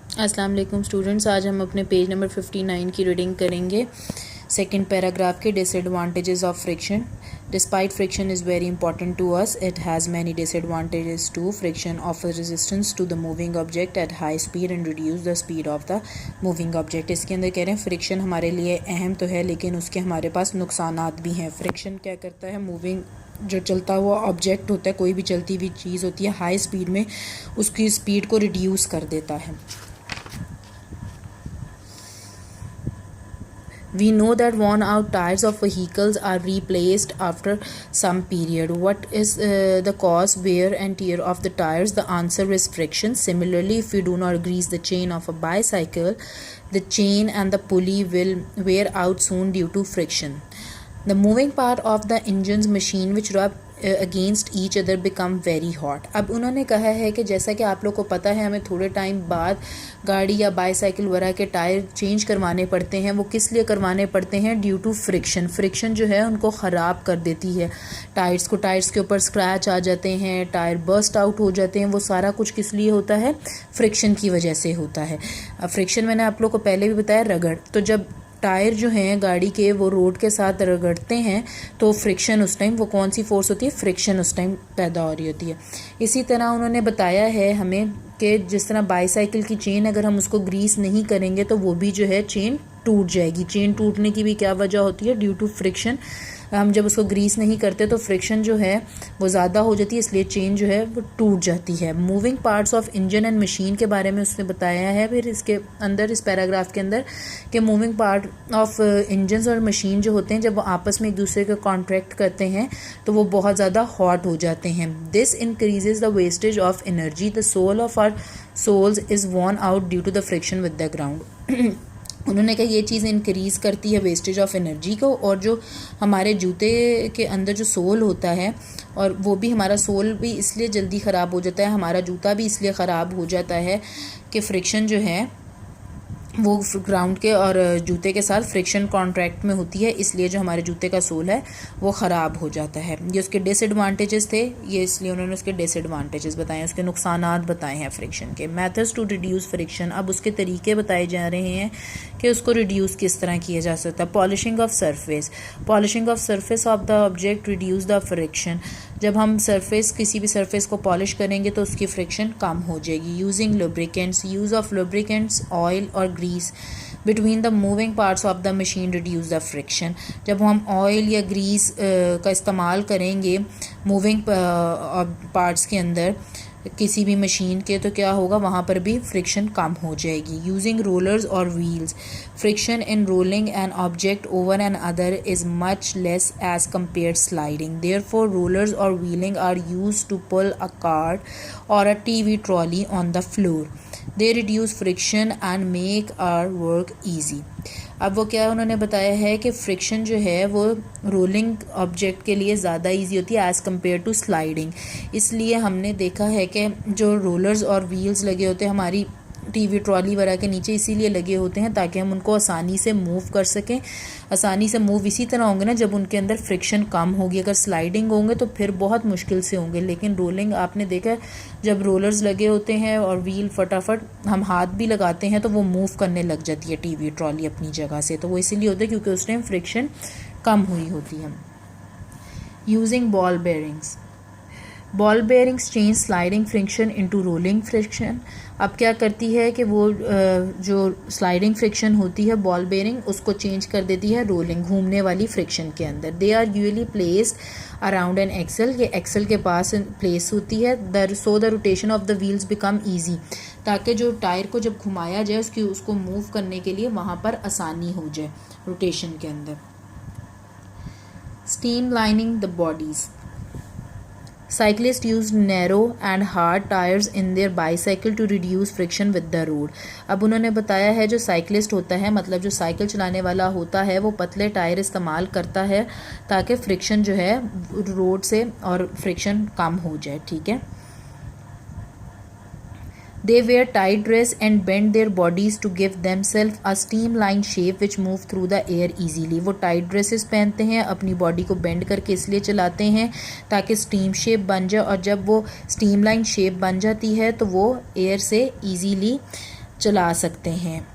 अस्सलाम वालेकुम स्टूडेंट्स, आज हम अपने पेज नंबर 59 की रीडिंग करेंगे। सेकंड पैराग्राफ के disadvantages of friction. Despite friction is very important to us, it has many disadvantages too. Friction offer resistance to the moving object at high speed and reduce the speed of the moving object. इसके अंदर कह रहे हैं friction हमारे लिए अहम तो है, लेकिन उसके हमारे पास नुकसानात भी हैं। फ्रिक्शन क्या करता है, मूविंग जो चलता हुआ ऑब्जेक्ट होता है, कोई भी चलती हुई चीज़ होती है, हाई स्पीड में उसकी स्पीड को रिड्यूस कर देता है। We know that worn out tires of vehicles are replaced after some period. What is the cause wear and tear of the tires? The answer is friction. Similarly, if we do not grease the chain of a bicycle, the chain and the pulley will wear out soon due to friction. The moving part of the engine's machine which rub against each other become very hot. अब उन्होंने कहा है कि जैसा कि आप लोग को पता है, हमें थोड़े टाइम बाद गाड़ी या बाईसाइकिल वगैरह के टायर चेंज करवाने पड़ते हैं। वो किस लिए करवाने पड़ते हैं? Due to friction. फ्रिक्शन जो है उनको ख़राब कर देती है टायर्स को। टायर्स के ऊपर स्क्रैच आ जाते हैं, टायर बर्स्ट आउट हो जाते हैं। वो सारा कुछ किस लिए होता है? फ्रिक्शन की वजह से होता है। फ्रिक्शन मैंने आप लोग को पहले भी बताया, रगड़। तो जब टायर जो हैं गाड़ी के वो रोड के साथ रगड़ते हैं तो फ्रिक्शन उस टाइम, वो कौन सी फोर्स होती है? फ्रिक्शन उस टाइम पैदा हो रही होती है। इसी तरह उन्होंने बताया है हमें कि जिस तरह बाईसाइकिल की चेन अगर हम उसको ग्रीस नहीं करेंगे तो वो भी जो है चेन टूट जाएगी। चेन टूटने की भी क्या वजह होती है? Due to friction. हम जब उसको ग्रीस नहीं करते तो फ्रिक्शन जो है वो ज़्यादा हो जाती है, इसलिए चेन जो है वो टूट जाती है। Moving parts of engine and machine के बारे में उसने बताया है फिर इसके अंदर, इस पैराग्राफ के अंदर, कि मूविंग पार्ट ऑफ इंजन और मशीन जो होते हैं जब वो आपस में एक दूसरे का कॉन्ट्रैक्ट करते हैं तो वो बहुत ज़्यादा हॉट हो जाते हैं। This increases the wastage of energy. The sole of our soles is worn out due to the friction with the ground. उन्होंने कहा ये चीज़ इंक्रीज़ करती है वेस्टेज ऑफ एनर्जी को, और जो हमारे जूते के अंदर जो सोल होता है, और वो भी हमारा सोल भी इसलिए जल्दी ख़राब हो जाता है, हमारा जूता भी इसलिए ख़राब हो जाता है कि फ्रिक्शन जो है वो ग्राउंड के और जूते के साथ फ्रिक्शन कॉन्ट्रैक्ट में होती है, इसलिए जो हमारे जूते का सोल है वो ख़राब हो जाता है। ये उसके डिसएडवांटेजेस थे, ये इसलिए उन्होंने उसके डिसएडवांटेजेस बताए, उसके नुकसानात बताए हैं फ्रिक्शन के। मेथड्स टू रिड्यूस फ्रिक्शन, अब उसके तरीके बताए जा रहे हैं कि उसको रिड्यूस किस तरह किया जा सकता है। Polishing of surface. Polishing of surface of the object reduce the friction. जब हम सरफेस, किसी भी सरफेस को पॉलिश करेंगे तो उसकी फ्रिक्शन कम हो जाएगी। Using lubricants. Use of lubricants, oil और grease between the moving parts of the machine reduce the friction. जब हम ऑयल या ग्रीस का इस्तेमाल करेंगे मूविंग पार्ट्स के अंदर किसी भी मशीन के, तो क्या होगा? वहाँ पर भी फ्रिक्शन कम हो जाएगी। यूजिंग रोलर्स और wheels. Friction in rolling an object over another is much less as compare sliding. Therefore rollers और wheeling are use to pull a cart और a TV trolley on the floor. They reduce friction and make our work easy. अब वो क्या उन्होंने बताया है कि friction जो है वो रोलिंग ऑब्जेक्ट के लिए ज़्यादा इजी होती है एज़ कम्पेयर टू स्लाइडिंग। इसलिए हमने देखा है कि जो रोलर्स और व्हील्स लगे होते हैं हमारी टीवी ट्रॉली वगैरह के नीचे इसीलिए लगे होते हैं ताकि हम उनको आसानी से मूव कर सकें। आसानी से मूव इसी तरह होंगे ना जब उनके अंदर फ्रिक्शन कम होगी। अगर स्लाइडिंग होंगे तो फिर बहुत मुश्किल से होंगे, लेकिन रोलिंग आपने देखा है जब रोलर्स लगे होते हैं और व्हील फटाफट हम हाथ भी लगाते हैं तो वो मूव करने लग जाती है टीवी ट्रॉली अपनी जगह से। तो वो इसीलिए होता है क्योंकि उस टाइम फ्रिक्शन कम हुई होती है। Using ball bearings. Ball bearings change sliding friction into rolling friction. अब क्या करती है कि वो जो स्लाइडिंग फ्रिक्शन होती है बॉल बेयरिंग उसको चेंज कर देती है रोलिंग, घूमने वाली फ्रिक्शन के अंदर। They are usually placed around an axle. ये एक्सल के पास प्लेस होती है। So the rotation of the wheels become easy, ताकि जो टायर को जब घुमाया जाए उसको मूव करने के लिए वहाँ पर आसानी हो जाए रोटेशन के अंदर। Steam lining the bodies. Cyclists use narrow and hard tires in their bicycle to reduce friction with the road. अब उन्होंने बताया है जो साइकिलिस्ट होता है, मतलब जो साइकिल चलाने वाला होता है, वो पतले टायर इस्तेमाल करता है ताकि फ्रिक्शन जो है रोड से और फ्रिक्शन कम हो जाए। ठीक है। They wear tight dress and bend their bodies to give themselves a streamlined shape which move through the air easily. वो टाइट ड्रेसेस पहनते हैं, अपनी बॉडी को बेंड करके इसलिए चलाते हैं ताकि स्टीम शेप बन जाए, और जब वो स्टीमलाइन शेप बन जाती है तो वो एयर से ईजीली चला सकते हैं।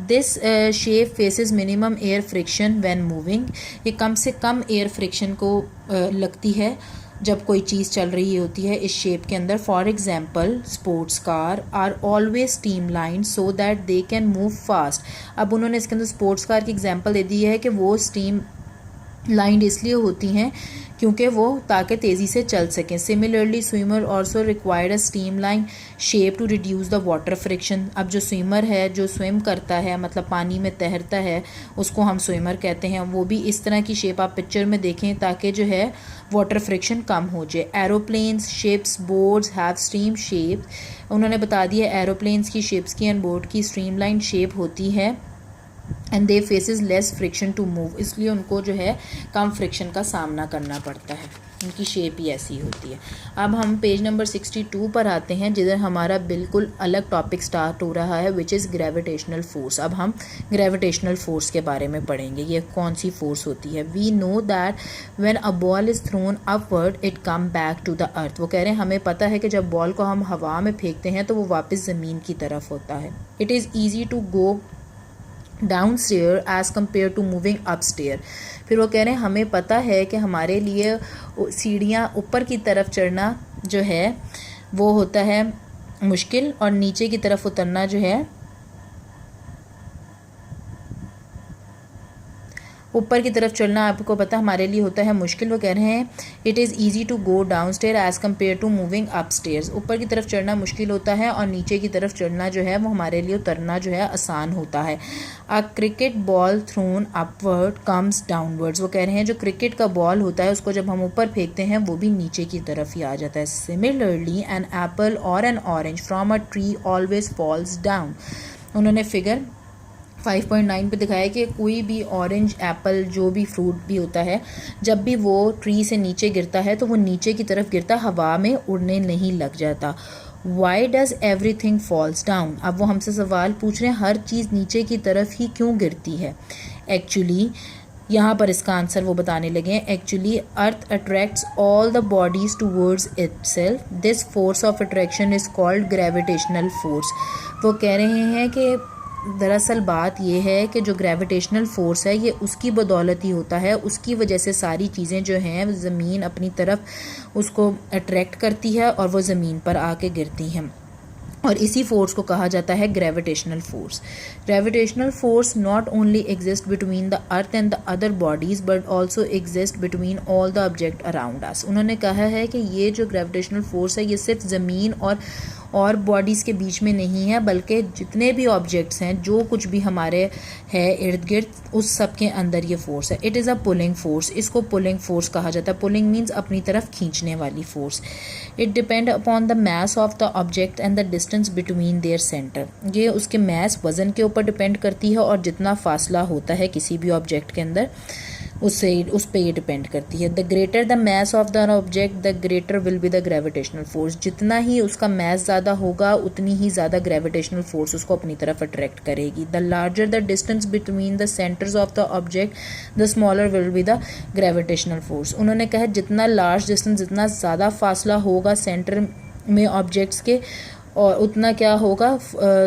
This shape faces minimum air friction when moving, ये कम से कम एयर फ्रिक्शन को लगती है जब कोई चीज़ चल रही होती है इस शेप के अंदर। For example sports car are always streamline so that they can move fast. अब उन्होंने इसके अंदर स्पोर्ट्स कार की एग्जाम्पल दे दी है कि वो स्टीम लाइंड इसलिए होती हैं क्योंकि वो ताकि तेज़ी से चल सकें। Similarly swimmer also required a streamline shape to reduce the water friction. अब जो स्विमर है, जो स्विम करता है, मतलब पानी में तैरता है, उसको हम स्विमर कहते हैं, वो भी इस तरह की शेप आप पिक्चर में देखें ताकि जो है वाटर फ्रिक्शन कम हो जाए। Aeroplanes, ships, boards have stream shape. उन्होंने बता दिया एरोप्लेन्स की, शिप्स की एंड बोर्ड की स्ट्रीम लाइन शेप होती है and they faces less friction to move, इसलिए उनको जो है कम फ्रिक्शन का सामना करना पड़ता है, उनकी शेप ही ऐसी होती है। अब हम पेज नंबर 62 पर आते हैं जिधर हमारा बिल्कुल अलग टॉपिक स्टार्ट हो रहा है विच इज़ ग्रेविटेशनल फोर्स। अब हम ग्रेविटेशनल फोर्स के बारे में पढ़ेंगे, ये कौन सी फोर्स होती है। We know that when a ball is thrown upward it come back to the earth. वो कह रहे हैं हमें पता है कि जब बॉल को हम हवा में फेंकते हैं तो वो वापस ज़मीन की तरफ होता है। It is easy to go down stair as compare to moving up stair. फिर वो कह रहे हैं हमें पता है कि हमारे लिए सीढ़ियाँ ऊपर की तरफ चढ़ना जो है वो होता है मुश्किल और नीचे की तरफ उतरना जो है ऊपर की तरफ चलना आपको पता हमारे लिए होता है मुश्किल। वो कह रहे हैं it is easy to go down stair as compare to moving up stairs. ऊपर की तरफ चढ़ना मुश्किल होता है और नीचे की तरफ चढ़ना जो है वो हमारे लिए उतरना जो है आसान होता है। A cricket ball thrown upward comes downwards. वो कह रहे हैं जो क्रिकेट का बॉल होता है उसको जब हम ऊपर फेंकते हैं वो भी नीचे की तरफ ही आ जाता है। सिमिलरली एन एप्पल और N orange from a tree always falls down. उन्होंने फिगर 5.9 पे दिखाया कि कोई भी ऑरेंज, एप्पल, जो भी फ्रूट भी होता है जब भी वो ट्री से नीचे गिरता है तो वो नीचे की तरफ गिरता, हवा में उड़ने नहीं लग जाता। Why does every thing falls down. अब वो हमसे सवाल पूछ रहे हैं हर चीज़ नीचे की तरफ ही क्यों गिरती है। एक्चुअली यहाँ पर इसका आंसर वो बताने लगे हैं। Actually earth attracts all the bodies towards itself, this force of attraction is called gravitational force. वो कह रहे हैं कि दरअसल बात यह है कि जो ग्रेविटेशनल फोर्स है ये उसकी बदौलत ही होता है, उसकी वजह से सारी चीज़ें जो हैं ज़मीन अपनी तरफ उसको अट्रैक्ट करती है और वो ज़मीन पर आके गिरती हैं, और इसी फोर्स को कहा जाता है gravitational force. Gravitational force not only exist between the earth and the other bodies but also exist between all the object around us. उन्होंने कहा है कि ये जो ग्रेविटेशनल फोर्स है ये सिर्फ ज़मीन और बॉडीज़ के बीच में नहीं है, बल्कि जितने भी ऑब्जेक्ट्स हैं, जो कुछ भी हमारे है इर्द गिर्द, उस सब के अंदर ये फोर्स है। It is a pulling force, इसको पुलिंग फोर्स कहा जाता है। पुलिंग मीन्स अपनी तरफ खींचने वाली force. It depend upon the mass of the object and the distance between their centre. ये उसके मास, वज़न के ऊपर डिपेंड करती है और जितना फासला होता है किसी भी ऑब्जेक्ट के अंदर उस पर ये डिपेंड करती है। The greater the mass of the object the greater will be the gravitational force. जितना ही उसका मास ज़्यादा होगा उतनी ही ज़्यादा ग्रेविटेशनल फोर्स उसको अपनी तरफ अट्रैक्ट करेगी। The larger the distance between the centres of the object the smaller will be the gravitational force. उन्होंने कहा जितना लार्ज डिस्टेंस, जितना ज़्यादा फासला होगा सेंटर में ऑब्जेक्ट्स के, और उतना क्या होगा,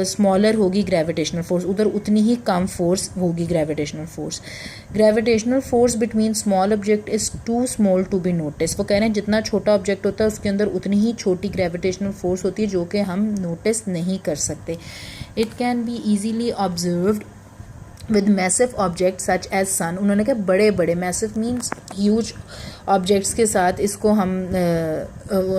स्मॉलर होगी ग्रेविटेशनल फोर्स, उधर उतनी ही कम फोर्स होगी gravitational force. Gravitational force between small object is too small to be notice. वो कह रहे हैं जितना छोटा ऑब्जेक्ट होता है उसके अंदर उतनी ही छोटी ग्रेविटेशनल फोर्स होती है जो कि हम नोटिस नहीं कर सकते। It can be easily observed with massive object such as sun. उन्होंने कहा बड़े बड़े, मैसिव मीन्स ह्यूज ऑब्जेक्ट्स के साथ इसको हम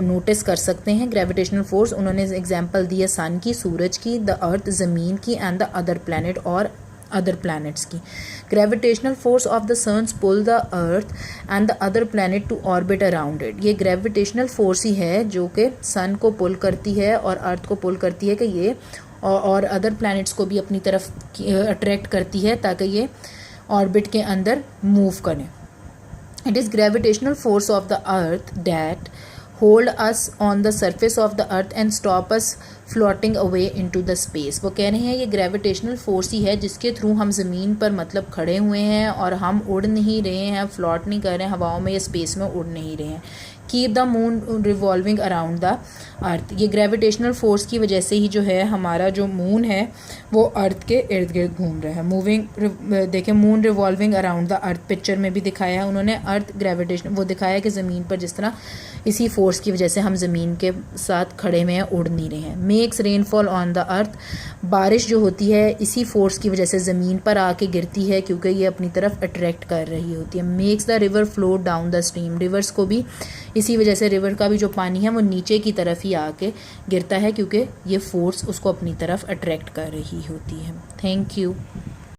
नोटिस कर सकते हैं ग्रेविटेशनल फोर्स। उन्होंने एग्जांपल दी है सन की, सूरज की, द अर्थ ज़मीन की, एंड द अदर प्लैनेट और अदर प्लैनेट्स की। Gravitational force of the sun's pull the earth and the other planet to orbit around it. ये ग्रेविटेशनल फोर्स ही है जो कि सन को पुल करती है और अर्थ को पुल करती है कि ये और अदर प्लैनेट्स को भी अपनी तरफ अट्रैक्ट करती है ताकि ये ऑर्बिट के अंदर मूव करें। It is gravitational force of the earth that hold us on the surface of the earth and stop us floating away into the space. वो कह रहे हैं ये ग्रेविटेशनल फोर्स ही है जिसके थ्रू हम ज़मीन पर मतलब खड़े हुए हैं और हम उड़ नहीं रहे हैं, फ्लॉट नहीं कर रहे हैं हवाओं में या स्पेस में उड़ नहीं रहे हैं। Keep the moon revolving around the earth. ये ग्रेविटेशनल फोर्स की वजह से ही जो है हमारा जो मून है वो अर्थ के इर्द गिर्द घूम रहा है। मूविंग, देखें, moon revolving around the earth picture में भी दिखाया है उन्होंने। अर्थ ग्रेविटेशन वो दिखाया कि ज़मीन पर जिस तरह इसी फोर्स की वजह से हम ज़मीन के साथ खड़े हुए हैं, उड़ नहीं रहे हैं। Makes rainfall on the earth, बारिश जो होती है इसी फोर्स की वजह से ज़मीन पर आके गिरती है क्योंकि ये अपनी तरफ अट्रैक्ट कर रही होती है। Makes the river flow down the stream, reverse को भी इसी वजह से, रिवर का भी जो पानी है वो नीचे की तरफ ही आके गिरता है क्योंकि ये फोर्स उसको अपनी तरफ अट्रैक्ट कर रही होती है। Thank you.